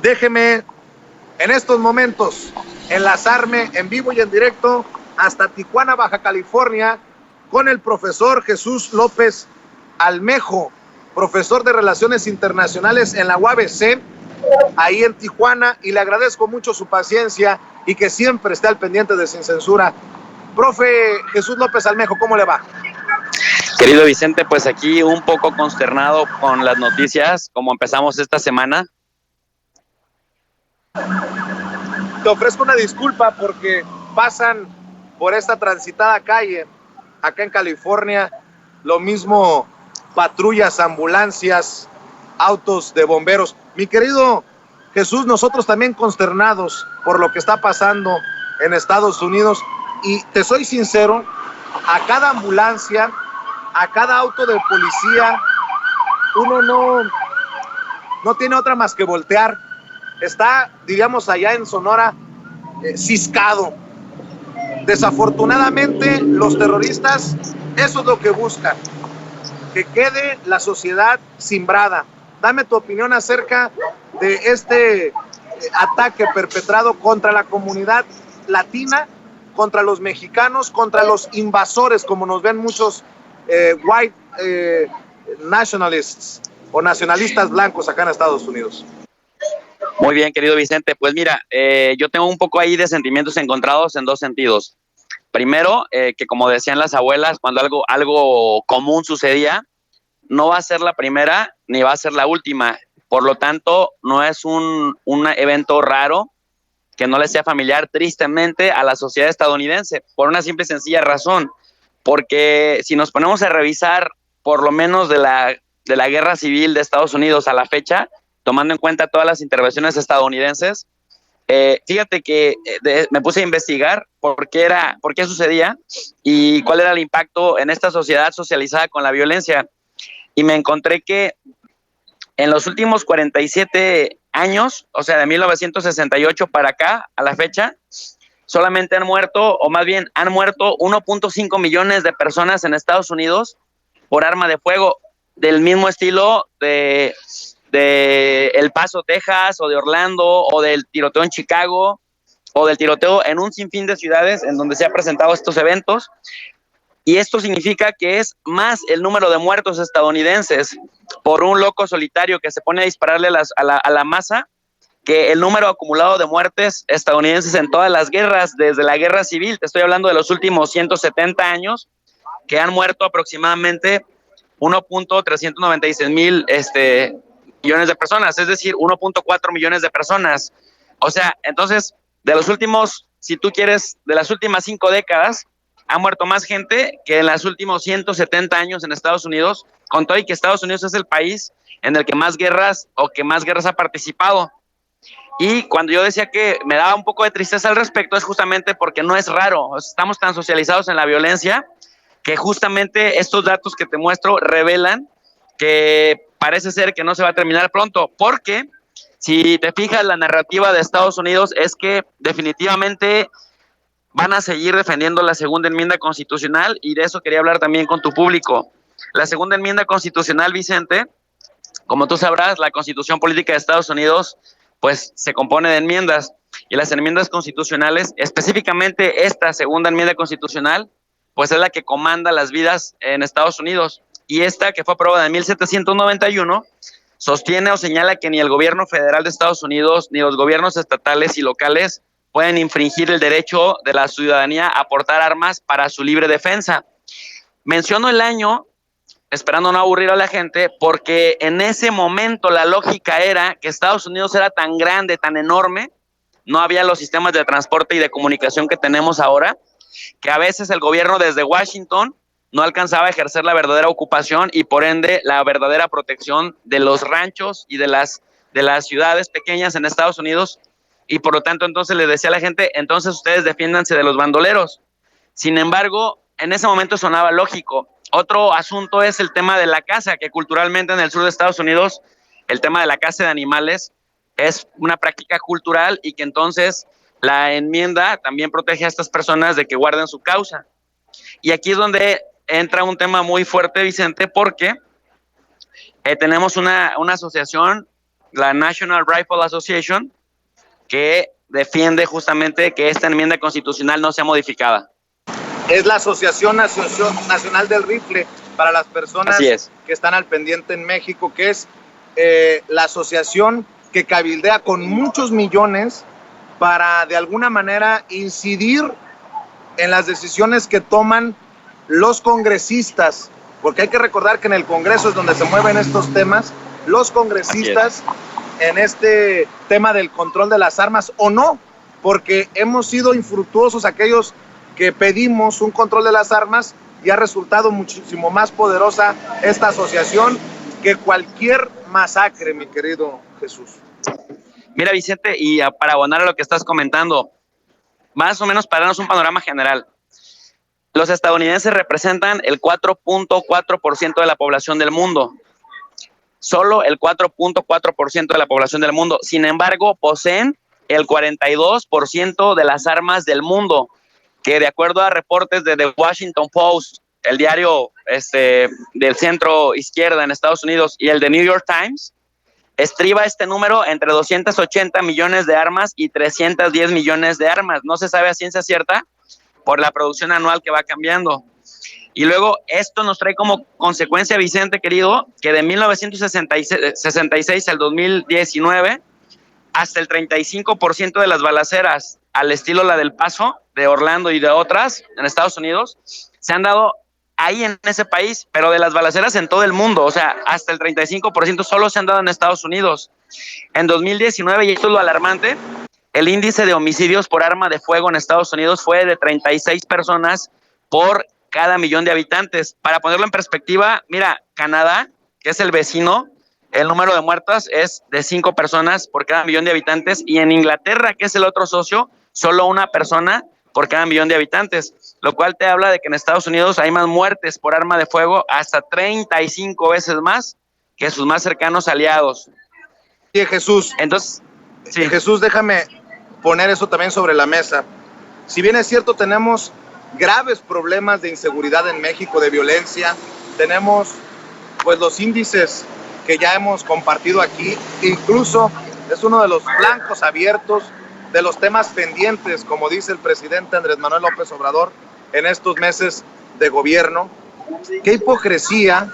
Déjeme en estos momentos enlazarme en vivo y en directo hasta Tijuana, Baja California, con el profesor Jesús López Almejo, profesor de Relaciones Internacionales en la UABC, ahí en Tijuana, y le agradezco mucho su paciencia y que siempre esté al pendiente de Sin Censura. Profe Jesús López Almejo, ¿cómo le va? Querido Vicente, pues aquí un poco consternado con las noticias, como empezamos esta semana. Te ofrezco una disculpa porque pasan por esta transitada calle acá en California, lo mismo patrullas, ambulancias, autos de bomberos. Mi querido Jesús, nosotros también consternados por lo que está pasando en Estados Unidos, y te soy sincero, a cada ambulancia, a cada auto de policía, uno no tiene otra más que voltear. Está, diríamos allá en Sonora, ciscado. Desafortunadamente, los terroristas, eso es lo que buscan, que quede la sociedad cimbrada. Dame tu opinión acerca de este ataque perpetrado contra la comunidad latina, contra los mexicanos, contra los invasores, como nos ven muchos white nationalists o nacionalistas blancos acá en Estados Unidos. Muy bien, querido Vicente. Pues mira, yo tengo un poco ahí de sentimientos encontrados en dos sentidos. Primero, que como decían las abuelas, cuando algo común sucedía, no va a ser la primera ni va a ser la última. Por lo tanto, no es un evento raro que no le sea familiar, tristemente, a la sociedad estadounidense, por una simple y sencilla razón. Porque si nos ponemos a revisar por lo menos de la guerra civil de Estados Unidos a la fecha, tomando en cuenta todas las intervenciones estadounidenses, fíjate que me puse a investigar por qué sucedía y cuál era el impacto en esta sociedad socializada con la violencia. Y me encontré que en los últimos 47 años, o sea, de 1968 para acá, a la fecha, solamente han muerto 1.5 millones de personas en Estados Unidos por arma de fuego, del mismo estilo de El Paso, Texas, o de Orlando, o del tiroteo en Chicago, o del tiroteo en un sinfín de ciudades en donde se han presentado estos eventos. Y esto significa que es más el número de muertos estadounidenses por un loco solitario que se pone a dispararle a la masa, que el número acumulado de muertes estadounidenses en todas las guerras, desde la guerra civil, te estoy hablando de los últimos 170 años, que han muerto aproximadamente 1.396 mil millones de personas, es decir, 1.4 millones de personas. O sea, entonces, de los últimos, si tú quieres, de las últimas 5 décadas, ha muerto más gente que en los últimos 170 años en Estados Unidos, con todo y que Estados Unidos es el país en el que más guerras ha participado. Y cuando yo decía que me daba un poco de tristeza al respecto, es justamente porque no es raro. Estamos tan socializados en la violencia que justamente estos datos que te muestro revelan que parece ser que no se va a terminar pronto, porque si te fijas, la narrativa de Estados Unidos es que definitivamente van a seguir defendiendo la segunda enmienda constitucional, y de eso quería hablar también con tu público. La segunda enmienda constitucional, Vicente, como tú sabrás, la Constitución Política de Estados Unidos pues se compone de enmiendas, y las enmiendas constitucionales, específicamente esta segunda enmienda constitucional, pues es la que comanda las vidas en Estados Unidos, y esta, que fue aprobada en 1791, sostiene o señala que ni el gobierno federal de Estados Unidos ni los gobiernos estatales y locales pueden infringir el derecho de la ciudadanía a portar armas para su libre defensa. Menciono el año, esperando no aburrir a la gente, porque en ese momento la lógica era que Estados Unidos era tan grande, tan enorme, no había los sistemas de transporte y de comunicación que tenemos ahora, que a veces el gobierno desde Washington no alcanzaba a ejercer la verdadera ocupación y por ende la verdadera protección de los ranchos y de las ciudades pequeñas en Estados Unidos, y por lo tanto entonces le decía a la gente, entonces ustedes defiéndanse de los bandoleros. Sin embargo, en ese momento sonaba lógico. Otro asunto es el tema de la caza, que culturalmente en el sur de Estados Unidos el tema de la caza de animales es una práctica cultural, y que entonces la enmienda también protege a estas personas de que guarden su causa. Y aquí es donde entra un tema muy fuerte, Vicente, porque tenemos una asociación la National Rifle Association, que defiende justamente que esta enmienda constitucional no sea modificada. Es la Asociación Nacional del Rifle, para las personas que están al pendiente en México, que es la asociación que cabildea con muchos millones para de alguna manera incidir en las decisiones que toman los congresistas, porque hay que recordar que en el Congreso es donde se mueven estos temas, los congresistas en este tema del control de las armas o no, porque hemos sido infructuosos aquellos que pedimos un control de las armas y ha resultado muchísimo más poderosa esta asociación que cualquier masacre, mi querido Jesús. Mira, Vicente, y para abonar a lo que estás comentando, más o menos para darnos un panorama general, los estadounidenses representan el 4.4% de la población del mundo. Solo el 4.4% de la población del mundo. Sin embargo, poseen el 42% de las armas del mundo, que de acuerdo a reportes de The Washington Post, el diario del centro izquierda en Estados Unidos, y el de New York Times, estriba este número entre 280 millones de armas y 310 millones de armas. No se sabe a ciencia cierta por la producción anual que va cambiando. Y luego esto nos trae como consecuencia, Vicente querido, que de 1966 al 2019, hasta el 35% de las balaceras al estilo la del Paso, de Orlando y de otras en Estados Unidos, se han dado ahí en ese país, pero de las balaceras en todo el mundo, o sea, hasta el 35% solo se han dado en Estados Unidos. En 2019, y esto es lo alarmante, el índice de homicidios por arma de fuego en Estados Unidos fue de 36 personas por cada millón de habitantes. Para ponerlo en perspectiva, mira, Canadá, que es el vecino, el número de muertas es de 5 personas por cada millón de habitantes, y en Inglaterra, que es el otro socio, solo una persona por cada millón de habitantes, lo cual te habla de que en Estados Unidos hay más muertes por arma de fuego, hasta 35 veces más que sus más cercanos aliados. Sí, Jesús. Entonces, sí. Jesús, déjame poner eso también sobre la mesa. Si bien es cierto, tenemos graves problemas de inseguridad en México, de violencia, tenemos pues los índices que ya hemos compartido aquí, incluso es uno de los blancos abiertos de los temas pendientes, como dice el presidente Andrés Manuel López Obrador en estos meses de gobierno. Qué hipocresía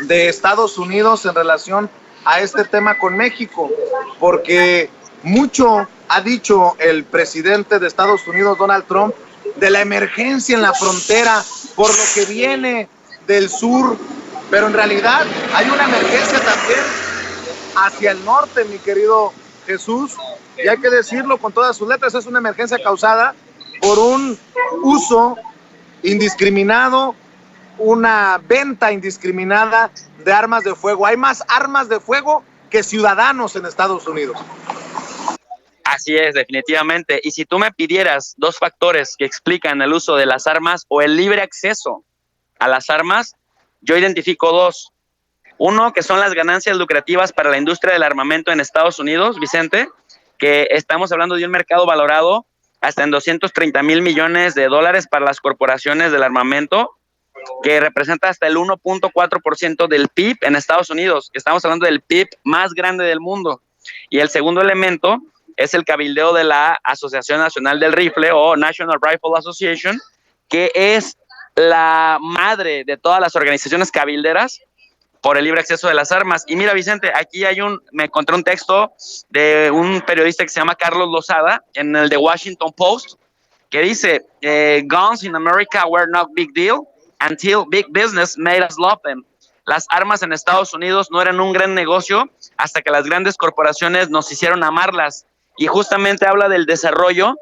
de Estados Unidos en relación a este tema con México, porque mucho ha dicho el presidente de Estados Unidos, Donald Trump, de la emergencia en la frontera por lo que viene del sur, pero en realidad hay una emergencia también hacia el norte, mi querido Jesús, y hay que decirlo con todas sus letras, es una emergencia causada por un uso indiscriminado, una venta indiscriminada de armas de fuego. Hay más armas de fuego que ciudadanos en Estados Unidos. Así es, definitivamente. Y si tú me pidieras 2 factores que explican el uso de las armas o el libre acceso a las armas, yo identifico 2. Uno, que son las ganancias lucrativas para la industria del armamento en Estados Unidos, Vicente, que estamos hablando de un mercado valorado hasta en 230,000 millones de dólares para las corporaciones del armamento, que representa hasta el 1.4% del PIB en Estados Unidos. Estamos hablando del PIB más grande del mundo. Y el segundo elemento es el cabildeo de la Asociación Nacional del Rifle o National Rifle Association, que es la madre de todas las organizaciones cabilderas por el libre acceso de las armas. Y mira, Vicente, aquí me encontré un texto de un periodista que se llama Carlos Lozada en el The Washington Post, que dice, guns in America were not big deal until big business made us love them. Las armas en Estados Unidos no eran un gran negocio hasta que las grandes corporaciones nos hicieron amarlas. Y justamente habla del desarrollo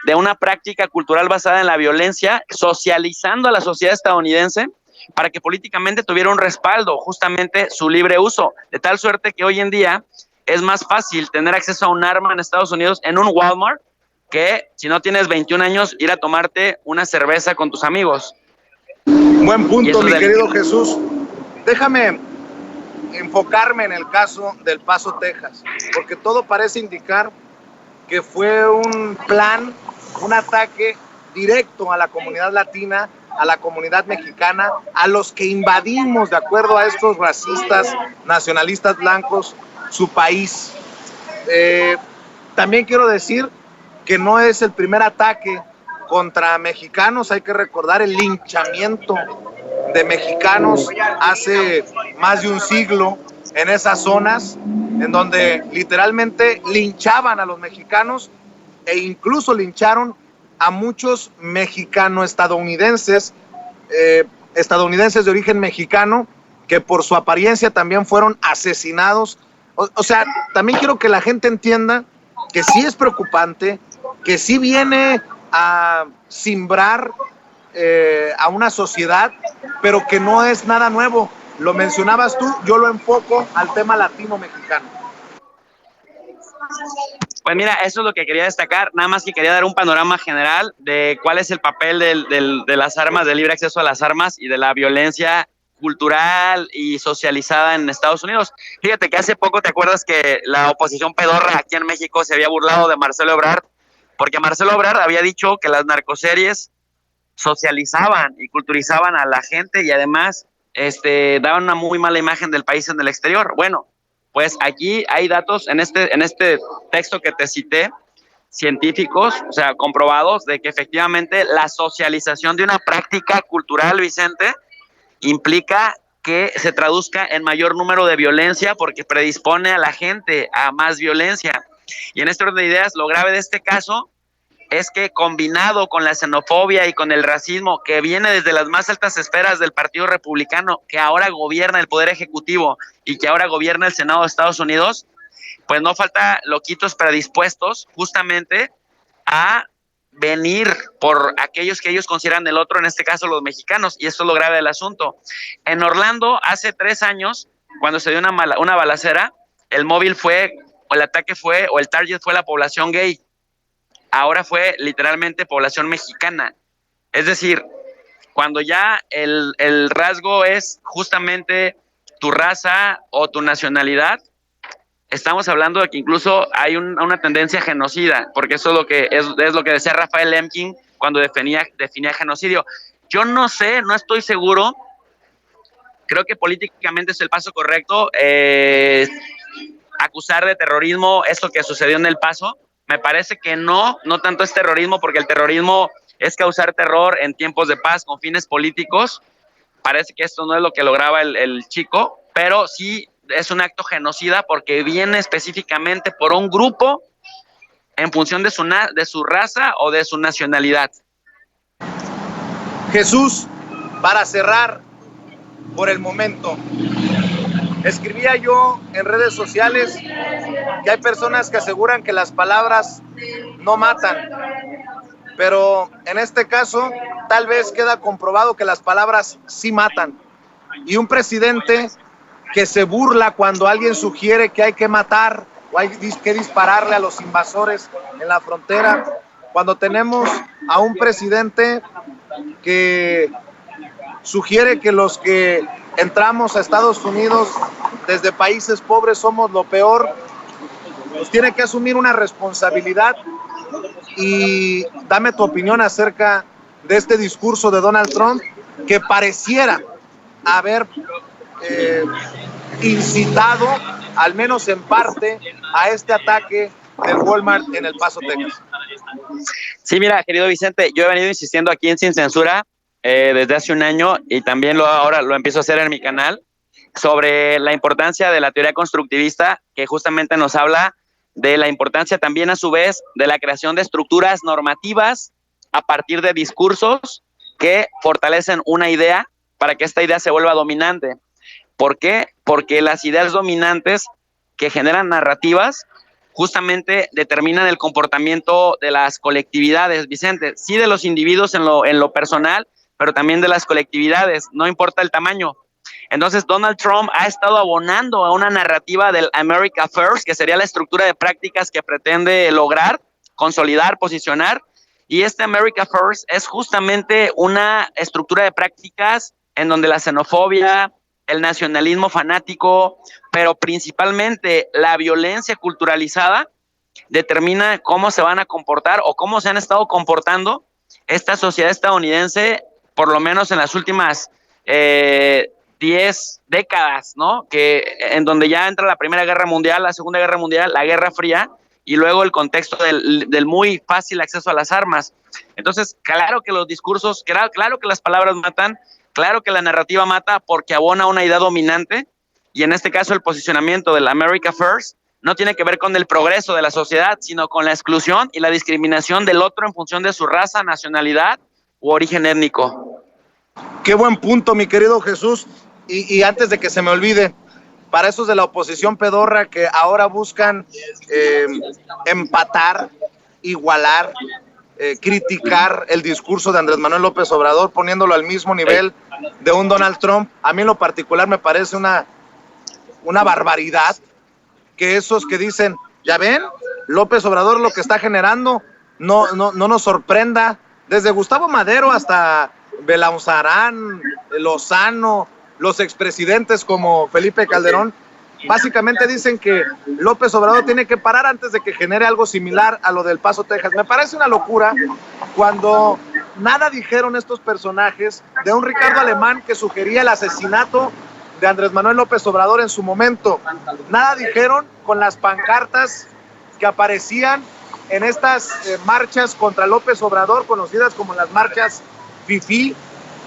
de una práctica cultural basada en la violencia, socializando a la sociedad estadounidense para que políticamente tuviera un respaldo, justamente su libre uso, de tal suerte que hoy en día es más fácil tener acceso a un arma en Estados Unidos en un Walmart que, si no tienes 21 años, ir a tomarte una cerveza con tus amigos. Buen punto, mi querido Jesús. Déjame enfocarme en el caso del Paso, Texas, porque todo parece indicar que fue un plan, un ataque directo a la comunidad latina, a la comunidad mexicana, a los que invadimos, de acuerdo a estos racistas, nacionalistas blancos, su país. También quiero decir que no es el primer ataque contra mexicanos. Hay que recordar el linchamiento de mexicanos hace más de un siglo en esas zonas, en donde literalmente linchaban a los mexicanos e incluso lincharon a muchos mexicano-estadounidenses, estadounidenses de origen mexicano, que por su apariencia también fueron asesinados. O sea, también quiero que la gente entienda que sí es preocupante, que sí viene a simbrar a una sociedad, pero que no es nada nuevo. Lo mencionabas tú, yo lo enfoco al tema latino-mexicano. Pues mira, eso es lo que quería destacar, nada más que quería dar un panorama general de cuál es el papel de las armas, del libre acceso a las armas y de la violencia cultural y socializada en Estados Unidos. Fíjate que hace poco te acuerdas que la oposición pedorra aquí en México se había burlado de Marcelo Ebrard, porque Marcelo Ebrard había dicho que las narcoseries socializaban y culturizaban a la gente y además daban una muy mala imagen del país en el exterior. Bueno, pues aquí hay datos en este texto que te cité, científicos, o sea, comprobados de que efectivamente la socialización de una práctica cultural, Vicente, implica que se traduzca en mayor número de violencia porque predispone a la gente a más violencia. Y en este orden de ideas, lo grave de este caso es que combinado con la xenofobia y con el racismo que viene desde las más altas esferas del Partido Republicano, que ahora gobierna el Poder Ejecutivo y que ahora gobierna el Senado de Estados Unidos, pues no falta loquitos predispuestos justamente a venir por aquellos que ellos consideran el otro, en este caso los mexicanos, y esto es lo grave del asunto. En Orlando, hace 3 años, cuando se dio una balacera, el móvil fue, o el ataque fue, o el target fue la población gay. Ahora fue literalmente población mexicana. Es decir, cuando ya el rasgo es justamente tu raza o tu nacionalidad, estamos hablando de que incluso hay una tendencia genocida, porque eso es lo que decía Rafael Lemkin cuando definía genocidio. Yo no sé, no estoy seguro, creo que políticamente es el paso correcto, acusar de terrorismo esto que sucedió en El Paso. Me parece que no tanto es terrorismo, porque el terrorismo es causar terror en tiempos de paz con fines políticos. Parece que esto no es lo que lograba el chico, pero sí es un acto genocida porque viene específicamente por un grupo en función de su raza o de su nacionalidad. Jesús, para cerrar por el momento, escribía yo en redes sociales que hay personas que aseguran que las palabras no matan, pero en este caso tal vez queda comprobado que las palabras sí matan. Y un presidente que se burla cuando alguien sugiere que hay que matar o hay que dispararle a los invasores en la frontera, cuando tenemos a un presidente que sugiere que los que entramos a Estados Unidos desde países pobres somos lo peor, pues tiene que asumir una responsabilidad. Y dame tu opinión acerca de este discurso de Donald Trump, que pareciera haber incitado, al menos en parte, a este ataque del Walmart en El Paso, Texas. Sí, mira, querido Vicente, yo he venido insistiendo aquí en Sin Censura desde hace un año y también ahora lo empiezo a hacer en mi canal sobre la importancia de la teoría constructivista, que justamente nos habla de la importancia también a su vez de la creación de estructuras normativas a partir de discursos que fortalecen una idea para que esta idea se vuelva dominante. ¿Por qué? Porque las ideas dominantes que generan narrativas justamente determinan el comportamiento de las colectividades, Vicente, sí de los individuos en lo personal, pero también de las colectividades, no importa el tamaño. Entonces, Donald Trump ha estado abonando a una narrativa del America First, que sería la estructura de prácticas que pretende lograr, consolidar, posicionar, y este America First es justamente una estructura de prácticas en donde la xenofobia, el nacionalismo fanático, pero principalmente la violencia culturalizada determina cómo se van a comportar o cómo se han estado comportando esta sociedad estadounidense, por lo menos en las últimas 10 décadas, ¿no? En donde ya entra la Primera Guerra Mundial, la Segunda Guerra Mundial, la Guerra Fría, y luego el contexto del muy fácil acceso a las armas. Entonces, claro que los discursos, claro que las palabras matan, claro que la narrativa mata porque abona una idea dominante, y en este caso el posicionamiento del America First no tiene que ver con el progreso de la sociedad, sino con la exclusión y la discriminación del otro en función de su raza, nacionalidad u origen étnico. Qué buen punto, mi querido Jesús. Y antes de que se me olvide, para esos de la oposición pedorra que ahora buscan empatar, igualar, criticar el discurso de Andrés Manuel López Obrador, poniéndolo al mismo nivel de un Donald Trump, a mí en lo particular me parece una barbaridad que esos que dicen, ya ven, López Obrador lo que está generando no nos sorprenda, desde Gustavo Madero hasta Belauzarán, Lozano, los expresidentes como Felipe Calderón, básicamente dicen que López Obrador tiene que parar antes de que genere algo similar a lo del Paso, Texas. Me parece una locura cuando nada dijeron estos personajes de un Ricardo Alemán que sugería el asesinato de Andrés Manuel López Obrador en su momento. Nada dijeron con las pancartas que aparecían en estas marchas contra López Obrador, conocidas como las marchas fifí.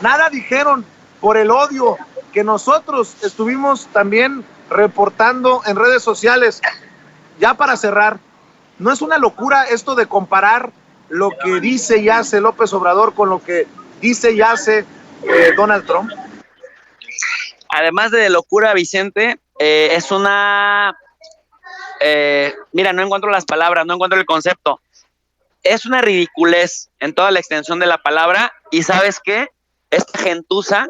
Nada dijeron por el odio que nosotros estuvimos también reportando en redes sociales. Ya para cerrar, ¿no es una locura esto de comparar lo que dice y hace López Obrador con lo que dice y hace Donald Trump? Además de locura, Vicente, es una... mira, no encuentro las palabras, no encuentro el concepto. Es una ridiculez en toda la extensión de la palabra, y ¿sabes qué? Esta gentuza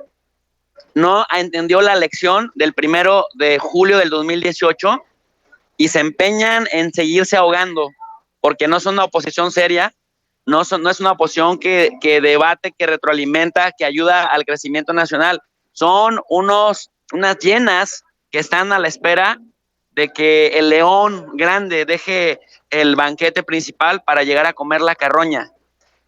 no entendió la lección del 1 de julio del 2018 y se empeñan en seguirse ahogando porque no son una oposición seria, no es una oposición que debate, que retroalimenta, que ayuda al crecimiento nacional. Son unas llenas que están a la espera de que el león grande deje el banquete principal para llegar a comer la carroña.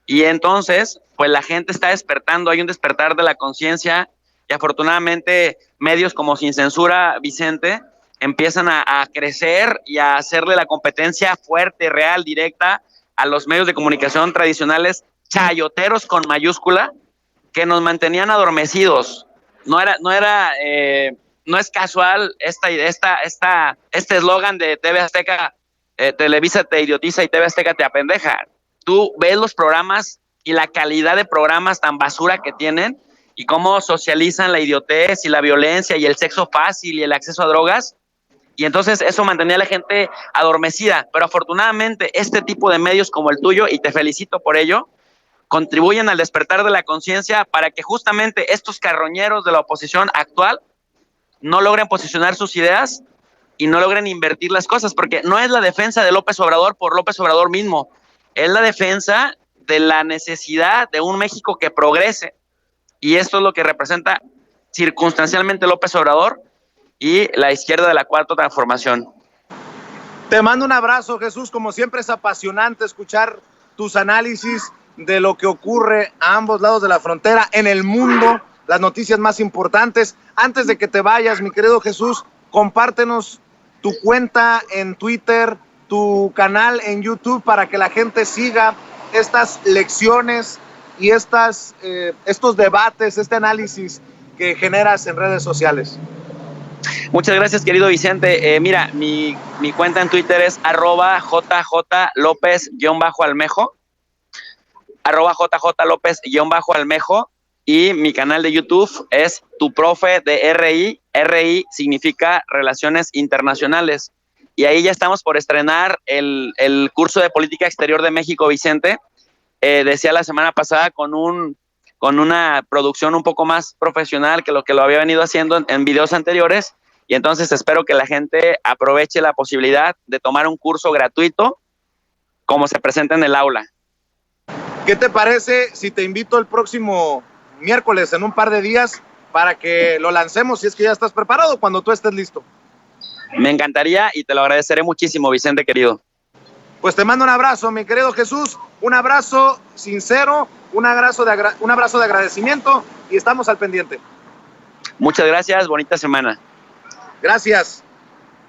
Y entonces, pues la gente está despertando, hay un despertar de la conciencia, y afortunadamente medios como Sin Censura, Vicente, empiezan a crecer y a hacerle la competencia fuerte, real, directa a los medios de comunicación tradicionales, chayoteros con mayúscula, que nos mantenían adormecidos. No es casual este eslogan de TV Azteca, Televisa te idiotiza y TV Azteca te apendeja. Tú ves los programas y la calidad de programas tan basura que tienen y cómo socializan la idiotez y la violencia y el sexo fácil y el acceso a drogas, y entonces eso mantenía a la gente adormecida. Pero afortunadamente este tipo de medios como el tuyo, y te felicito por ello, contribuyen al despertar de la conciencia para que justamente estos carroñeros de la oposición actual no logren posicionar sus ideas y no logren invertir las cosas, porque no es la defensa de López Obrador por López Obrador mismo, es la defensa de la necesidad de un México que progrese, y esto es lo que representa circunstancialmente López Obrador y la izquierda de la Cuarta Transformación. Te mando un abrazo, Jesús. Como siempre es apasionante escuchar tus análisis de lo que ocurre a ambos lados de la frontera, en el mundo, las noticias más importantes. Antes de que te vayas, mi querido Jesús, compártenos tu cuenta en Twitter, tu canal en YouTube, para que la gente siga estas lecciones y estos debates, este análisis que generas en redes sociales. Muchas gracias, querido Vicente. Mira, mi cuenta en Twitter es @JJLópez_Almejo, @JJLópez_Almejo, y mi canal de YouTube es Tu Profe de RI. RI significa Relaciones Internacionales. Y ahí ya estamos por estrenar el curso de Política Exterior de México, Vicente. Decía la semana pasada con una producción un poco más profesional que lo había venido haciendo en videos anteriores. Y entonces espero que la gente aproveche la posibilidad de tomar un curso gratuito como se presenta en el aula. ¿Qué te parece si te invito el próximo miércoles, en un par de días, para que lo lancemos, si es que ya estás preparado, cuando tú estés listo? Me encantaría y te lo agradeceré muchísimo, Vicente, querido. Pues te mando un abrazo, mi querido Jesús, un abrazo sincero, un abrazo de agradecimiento, y estamos al pendiente. Muchas gracias, bonita semana. Gracias.